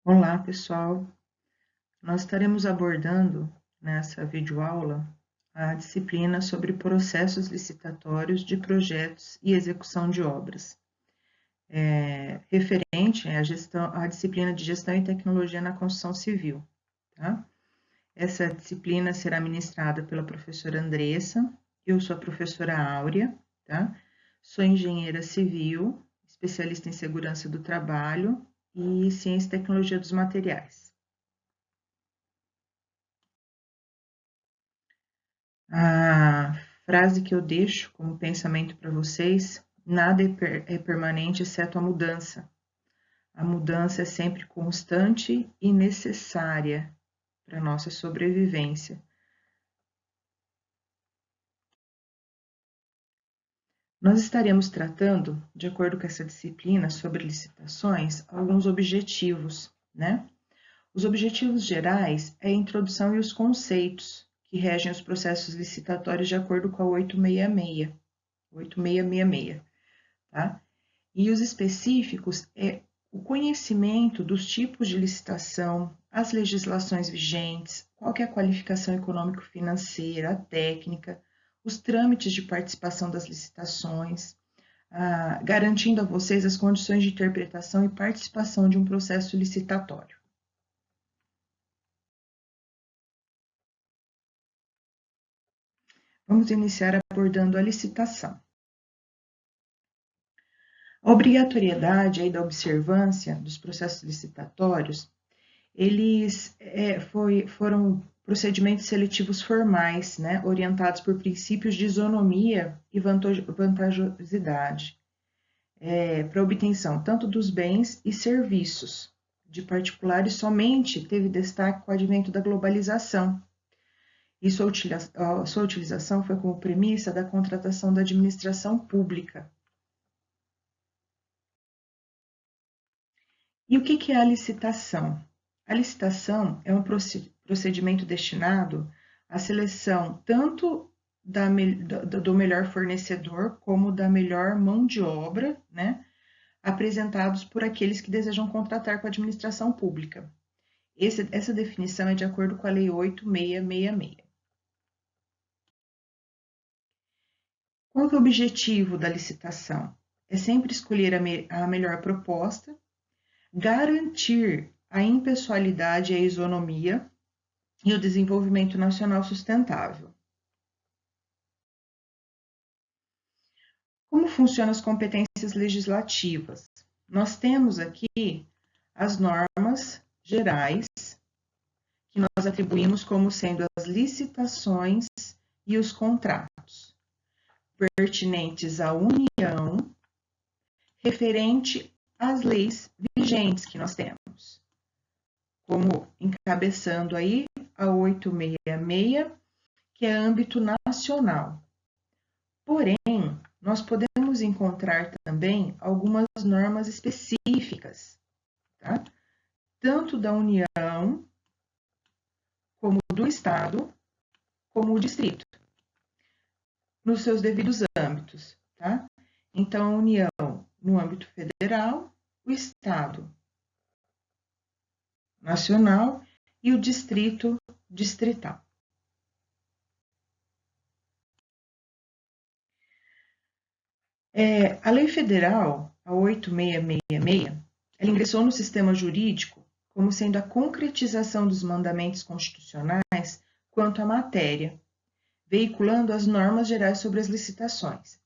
Olá, pessoal. Nós estaremos abordando nessa videoaula a disciplina sobre processos licitatórios de projetos e execução de obras, referente à disciplina de Gestão e Tecnologia na Construção Civil. Tá? Essa disciplina será ministrada pela professora Andressa, eu sou a professora Áurea, tá? Sou engenheira civil, especialista em segurança do trabalho e ciência e tecnologia dos materiais. A frase que eu deixo como pensamento para vocês: nada é permanente exceto a mudança. A mudança é sempre constante e necessária para a nossa sobrevivência. Nós estaremos tratando, de acordo com essa disciplina sobre licitações, alguns objetivos, né? Os objetivos gerais é a introdução e os conceitos que regem os processos licitatórios de acordo com a 8666, tá? E os específicos é o conhecimento dos tipos de licitação, as legislações vigentes, qual que é a qualificação econômico-financeira, a técnica, os trâmites de participação das licitações, garantindo a vocês as condições de interpretação e participação de um processo licitatório. Vamos iniciar abordando a licitação. A obrigatoriedade aí da observância dos processos licitatórios, eles foram procedimentos seletivos formais, né, orientados por princípios de isonomia e vantajosidade, para obtenção tanto dos bens e serviços de particulares. Somente teve destaque com o advento da globalização, e sua utilização foi como premissa da contratação da administração pública. E o que é a licitação? A licitação é um procedimento destinado à seleção tanto do melhor fornecedor como da melhor mão de obra, né, apresentados por aqueles que desejam contratar com a administração pública. Essa definição é de acordo com a Lei 8666. Qual que é o objetivo da licitação? É sempre escolher a melhor proposta, garantir a impessoalidade e a isonomia e o desenvolvimento nacional sustentável. Como funcionam as competências legislativas? Nós temos aqui as normas gerais que nós atribuímos como sendo as licitações e os contratos pertinentes à União, referente às leis vigentes que nós temos, como encabeçando aí a 866, que é âmbito nacional. Porém, nós podemos encontrar também algumas normas específicas, tá? Tanto da União, como do Estado, como o Distrito, nos seus devidos âmbitos, tá? Então, a União no âmbito federal, o Estado nacional e o Distrito distrital. A Lei Federal, a 8666, ela ingressou no sistema jurídico como sendo a concretização dos mandamentos constitucionais quanto à matéria, veiculando as normas gerais sobre as licitações.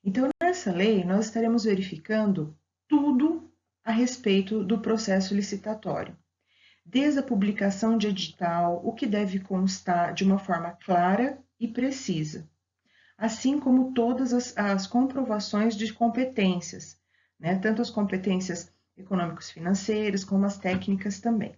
Então, nessa lei, nós estaremos verificando tudo a respeito do processo licitatório, desde a publicação de edital, o que deve constar de uma forma clara e precisa, assim como todas as comprovações de competências, né? Tanto as competências econômicos financeiras como as técnicas também.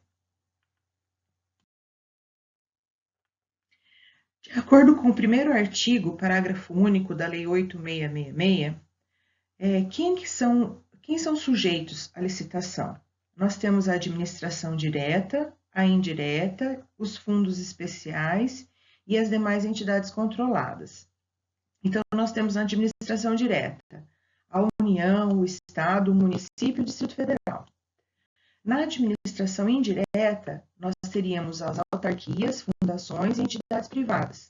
De acordo com o primeiro artigo, parágrafo único da Lei 8666, quem são sujeitos à licitação? Nós temos a administração direta, a indireta, os fundos especiais e as demais entidades controladas. Então, nós temos a administração direta, a União, o Estado, o município e o Distrito Federal. Na administração administração indireta, nós teríamos as autarquias, fundações e entidades privadas.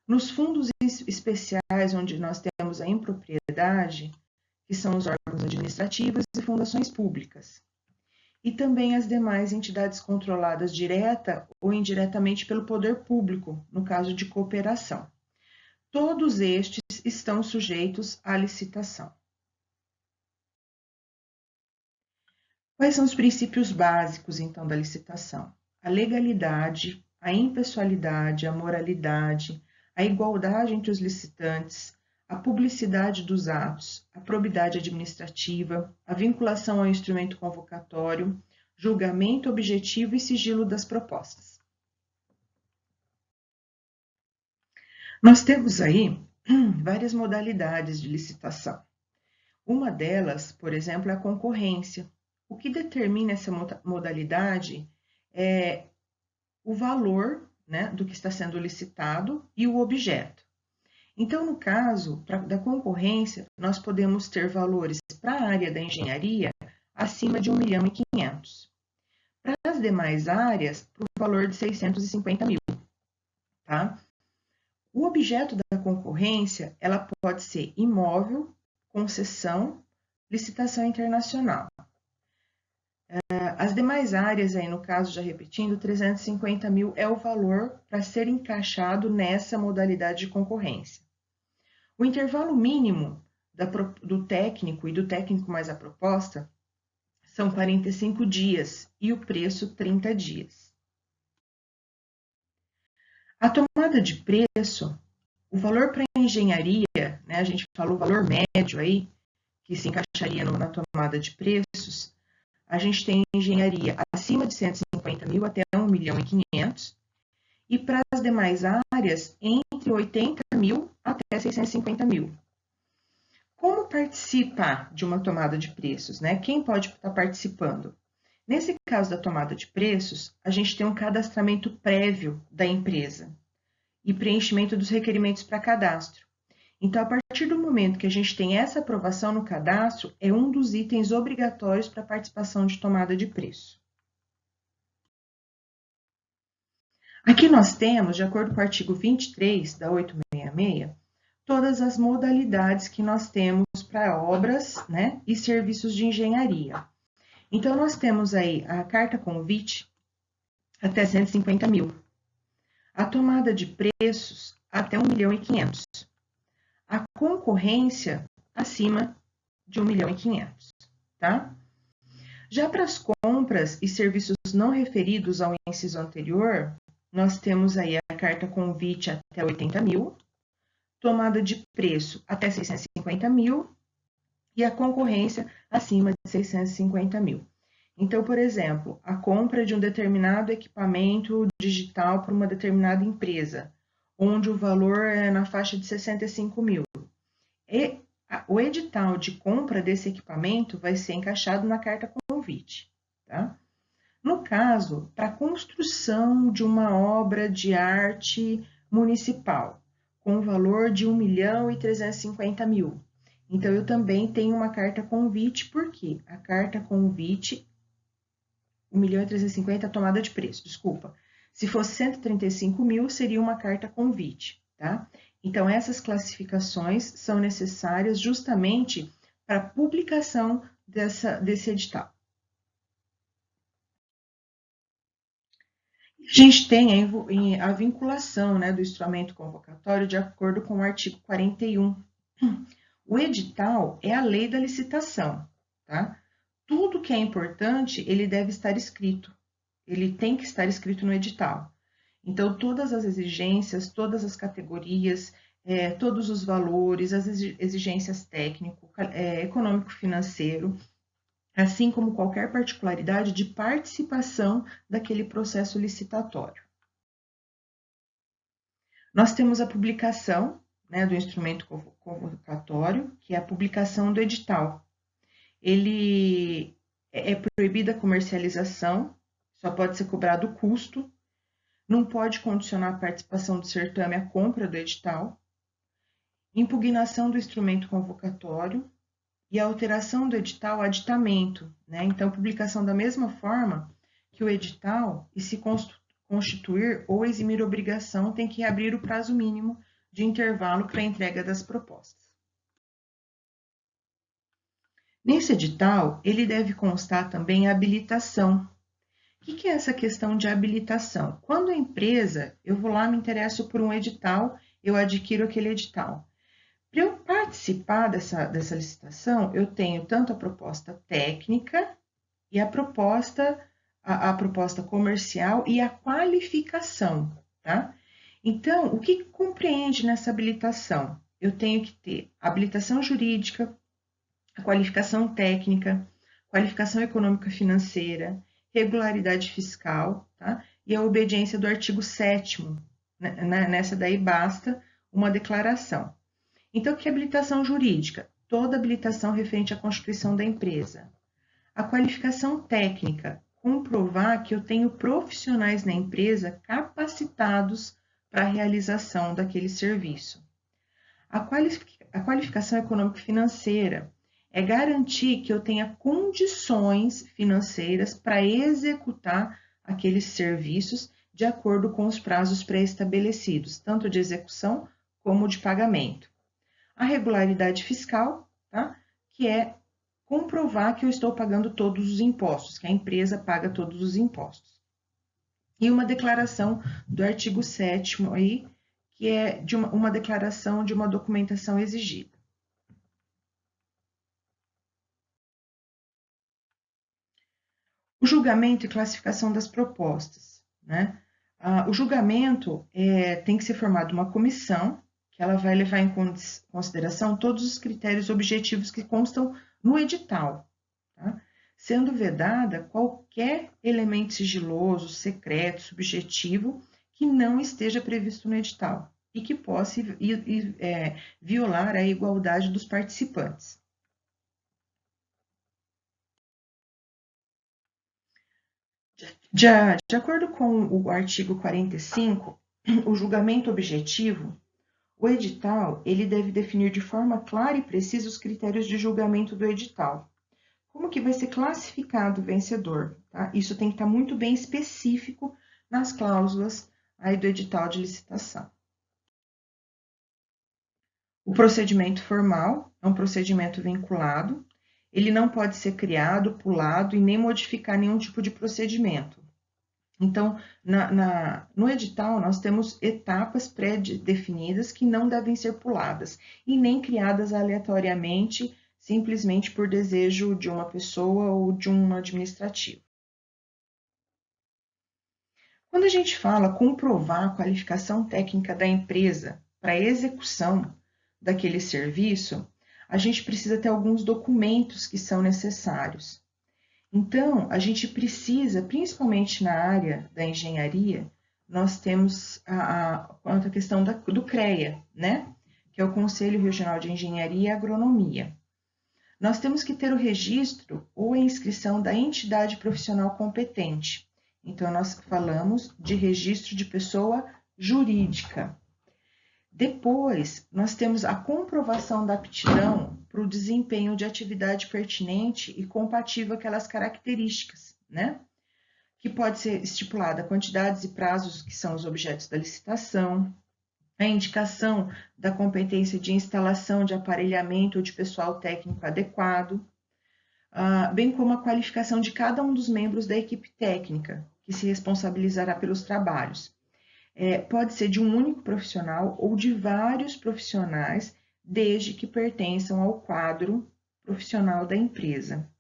Nos fundos especiais, onde nós temos a impropriedade, que são os órgãos administrativos e fundações públicas. E também as demais entidades controladas direta ou indiretamente pelo poder público, no caso de cooperação. Todos estes estão sujeitos à licitação. Quais são os princípios básicos, então, da licitação? A legalidade, a impessoalidade, a moralidade, a igualdade entre os licitantes, a publicidade dos atos, a probidade administrativa, a vinculação ao instrumento convocatório, julgamento objetivo e sigilo das propostas. Nós temos aí várias modalidades de licitação. Uma delas, por exemplo, é a concorrência. O que determina essa modalidade é o valor, né, do que está sendo licitado e o objeto. Então, no caso da concorrência, nós podemos ter valores para a área da engenharia acima de 1.500.000. Para as demais áreas, por valor de 650.000. Tá? O objeto da concorrência, ela pode ser imóvel, concessão, licitação internacional. As demais áreas, aí no caso, já repetindo, 350.000 é o valor para ser encaixado nessa modalidade de concorrência. O intervalo mínimo do técnico e do técnico mais a proposta são 45 dias e o preço 30 dias. A tomada de preço, o valor para a engenharia, né, a gente falou o valor médio aí, que se encaixaria na tomada de preços, a gente tem engenharia acima de 150.000 até 1.500.000 e para as demais áreas entre 80.000 até 650.000. Como participar de uma tomada de preços, né? Quem pode estar participando? Nesse caso da tomada de preços, a gente tem um cadastramento prévio da empresa e preenchimento dos requerimentos para cadastro. Então, a partir do momento que a gente tem essa aprovação no cadastro, é um dos itens obrigatórios para a participação de tomada de preço. Aqui nós temos, de acordo com o artigo 23 da 866, todas as modalidades que nós temos para obras, né, e serviços de engenharia. Então, nós temos aí a carta convite até 150.000, a tomada de preços até 1.500.000. A concorrência acima de 1.500.000, tá? Já para as compras e serviços não referidos ao inciso anterior, nós temos aí a carta convite até 80.000, tomada de preço até 650.000 e a concorrência acima de 650.000. Então, por exemplo, a compra de um determinado equipamento digital para uma determinada empresa, onde o valor é na faixa de 65.000. E o edital de compra desse equipamento vai ser encaixado na carta convite. Tá? No caso, para a construção de uma obra de arte municipal, com valor de 1.350.000. Então, eu também tenho uma carta convite, porque a carta convite, 1.350.000, tomada de preço, desculpa. Se fosse 135.000, seria uma carta convite, tá? Então, essas classificações são necessárias justamente para a publicação desse edital. A gente tem a vinculação, né, do instrumento convocatório de acordo com o artigo 41. O edital é a lei da licitação, tá? Tudo que é importante, ele deve estar escrito. Ele tem que estar escrito no edital. Então, todas as exigências, todas as categorias, todos os valores, as exigências técnico, econômico-financeiro, assim como qualquer particularidade de participação daquele processo licitatório. Nós temos a publicação, né, do instrumento convocatório, que é a publicação do edital. Ele é proibida a comercialização, só pode ser cobrado o custo, não pode condicionar a participação do certame à compra do edital, impugnação do instrumento convocatório, e a alteração do edital, aditamento, né? Então, publicação da mesma forma que o edital, e se constituir ou eximir obrigação, tem que abrir o prazo mínimo de intervalo para a entrega das propostas. Nesse edital, ele deve constar também a habilitação. O que é essa questão de habilitação? Quando a empresa, eu vou lá, me interesso por um edital, eu adquiro aquele edital. Para eu participar dessa licitação, eu tenho tanto a proposta técnica e a proposta comercial e a qualificação, tá? Então, o que compreende nessa habilitação? Eu tenho que ter habilitação jurídica, a qualificação técnica, qualificação econômica financeira, regularidade fiscal, tá? E a obediência do artigo 7º. Nessa daí basta uma declaração. Então, que é habilitação jurídica? Toda habilitação referente à constituição da empresa. A qualificação técnica, comprovar que eu tenho profissionais na empresa capacitados para a realização daquele serviço. A qualificação econômico-financeira é garantir que eu tenha condições financeiras para executar aqueles serviços de acordo com os prazos pré-estabelecidos, tanto de execução como de pagamento. A regularidade fiscal, tá? Que é comprovar que eu estou pagando todos os impostos, que a empresa paga todos os impostos. E uma declaração do artigo 7º aí, que é de uma declaração de uma documentação exigida. O julgamento e classificação das propostas, né? O julgamento tem que ser formado uma comissão, que ela vai levar em consideração todos os critérios objetivos que constam no edital, tá? Sendo vedada qualquer elemento sigiloso, secreto, subjetivo, que não esteja previsto no edital e que possa violar a igualdade dos participantes. De acordo com o artigo 45, o julgamento objetivo, o edital ele deve definir de forma clara e precisa os critérios de julgamento do edital. Como que vai ser classificado o vencedor? Tá? Isso tem que estar muito bem específico nas cláusulas aí do edital de licitação. O procedimento formal é um procedimento vinculado, ele não pode ser criado, pulado e nem modificar nenhum tipo de procedimento. Então, no edital, nós temos etapas pré-definidas que não devem ser puladas e nem criadas aleatoriamente, simplesmente por desejo de uma pessoa ou de um administrativo. Quando a gente fala comprovar a qualificação técnica da empresa para a execução daquele serviço, a gente precisa ter alguns documentos que são necessários. Então, a gente precisa, principalmente na área da engenharia, nós temos a questão do CREA, né? Que é o Conselho Regional de Engenharia e Agronomia. Nós temos que ter o registro ou a inscrição da entidade profissional competente. Então, nós falamos de registro de pessoa jurídica. Depois, nós temos a comprovação da aptidão para o desempenho de atividade pertinente e compatível àquelas características, né? Que pode ser estipulada quantidades e prazos que são os objetos da licitação, a indicação da competência de instalação de aparelhamento ou de pessoal técnico adequado, bem como a qualificação de cada um dos membros da equipe técnica, que se responsabilizará pelos trabalhos. Pode ser de um único profissional ou de vários profissionais, desde que pertençam ao quadro profissional da empresa.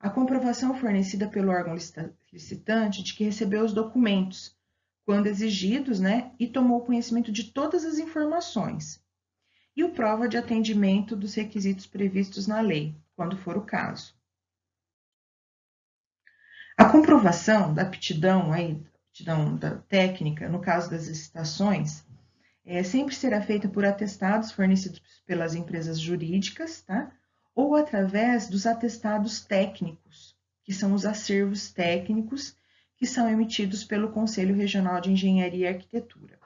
A comprovação fornecida pelo órgão licitante de que recebeu os documentos, quando exigidos, né, e tomou conhecimento de todas as informações. E o prova de atendimento dos requisitos previstos na lei, quando for o caso. A comprovação da aptidão da técnica, no caso das licitações, sempre será feita por atestados fornecidos pelas empresas jurídicas, tá? Ou através dos atestados técnicos, que são os acervos técnicos que são emitidos pelo Conselho Regional de Engenharia e Arquitetura.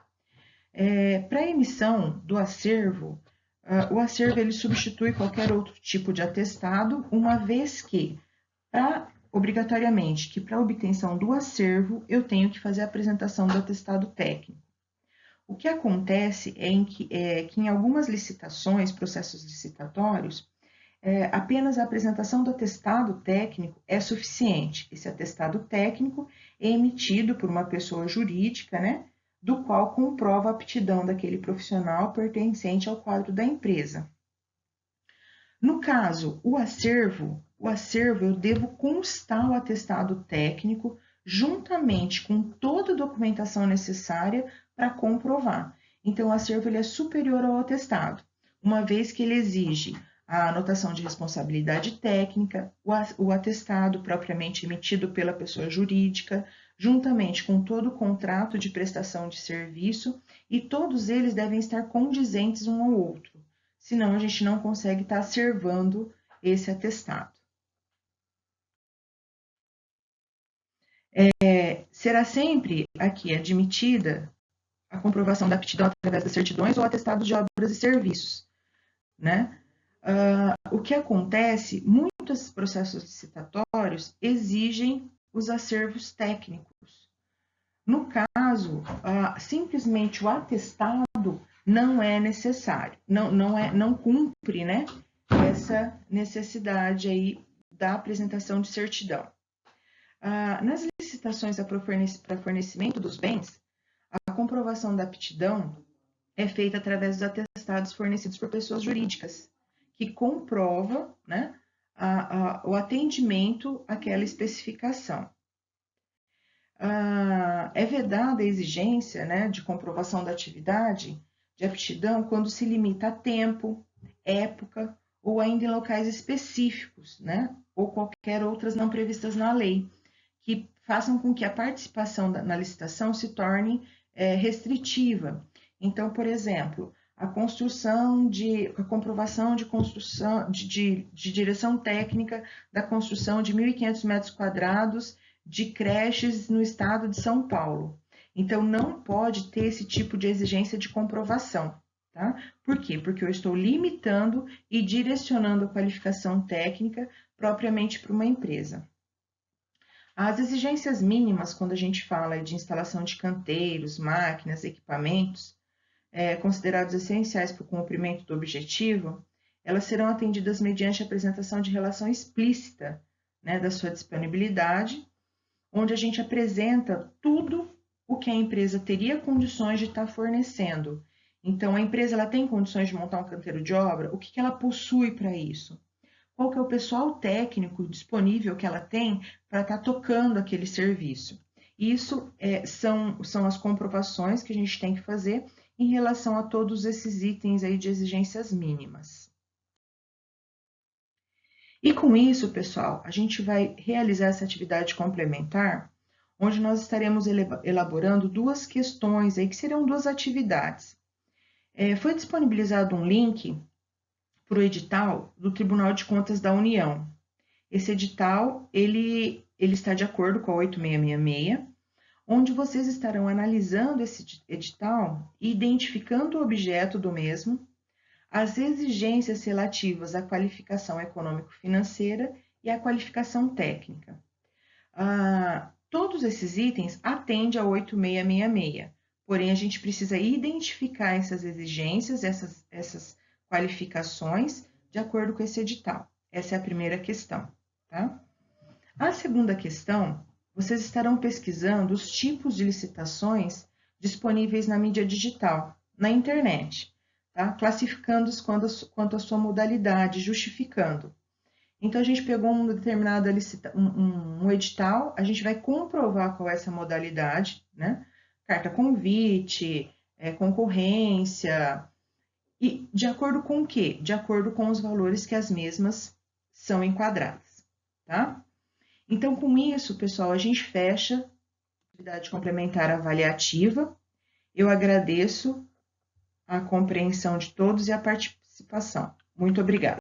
Para a emissão do acervo, O acervo ele substitui qualquer outro tipo de atestado, uma vez que, obrigatoriamente, que para obtenção do acervo eu tenho que fazer a apresentação do atestado técnico. O que acontece é que em algumas licitações, processos licitatórios, apenas a apresentação do atestado técnico é suficiente. Esse atestado técnico é emitido por uma pessoa jurídica, né, do qual comprova a aptidão daquele profissional pertencente ao quadro da empresa. No caso, o acervo eu devo constar o atestado técnico juntamente com toda a documentação necessária para comprovar. Então, o acervo ele é superior ao atestado, uma vez que ele exige a anotação de responsabilidade técnica, o atestado propriamente emitido pela pessoa jurídica, juntamente com todo o contrato de prestação de serviço, e todos eles devem estar condizentes um ao outro, senão a gente não consegue estar acervando esse atestado. Será sempre aqui admitida a comprovação da aptidão através das certidões ou atestados de obras e serviços, né? O que acontece, muitos processos licitatórios exigem os acervos técnicos. No caso, simplesmente o atestado não é necessário, não cumpre, né, essa necessidade aí da apresentação de certidão. Nas licitações para fornecimento dos bens, a comprovação da aptidão é feita através dos atestados fornecidos por pessoas jurídicas, que comprova, né, o atendimento àquela especificação. É vedada a exigência, né, de comprovação da atividade de aptidão quando se limita a tempo, época ou ainda em locais específicos, né, ou qualquer outras não previstas na lei, que façam com que a participação na licitação se torne restritiva. Então, por exemplo, a comprovação de construção, de direção técnica da construção de 1.500 metros quadrados de creches no estado de São Paulo. Então, não pode ter esse tipo de exigência de comprovação, tá? Por quê? Porque eu estou limitando e direcionando a qualificação técnica propriamente para uma empresa. As exigências mínimas, quando a gente fala de instalação de canteiros, máquinas, equipamentos, considerados essenciais para o cumprimento do objetivo, elas serão atendidas mediante a apresentação de relação explícita, né, da sua disponibilidade, onde a gente apresenta tudo o que a empresa teria condições de estar fornecendo. Então, a empresa ela tem condições de montar um canteiro de obra? O que ela possui para isso? Qual que é o pessoal técnico disponível que ela tem para estar tocando aquele serviço? Isso são as comprovações que a gente tem que fazer em relação a todos esses itens aí de exigências mínimas. E com isso, pessoal, a gente vai realizar essa atividade complementar, onde nós estaremos elaborando duas questões aí, que serão duas atividades. Foi disponibilizado um link para o edital do Tribunal de Contas da União. Esse edital, ele está de acordo com a 8666, onde vocês estarão analisando esse edital e identificando o objeto do mesmo, as exigências relativas à qualificação econômico-financeira e à qualificação técnica. Todos esses itens atendem a 8666, porém a gente precisa identificar essas exigências, essas qualificações, de acordo com esse edital. Essa é a primeira questão, tá? A segunda questão, vocês estarão pesquisando os tipos de licitações disponíveis na mídia digital, na internet, tá? Classificando-os quanto à sua modalidade, justificando. Então, a gente pegou uma determinada um edital, a gente vai comprovar qual é essa modalidade, né? Carta convite, concorrência, e de acordo com o quê? De acordo com os valores que as mesmas são enquadradas, tá? Então, com isso, pessoal, a gente fecha a atividade complementar avaliativa. Eu agradeço a compreensão de todos e a participação. Muito obrigada.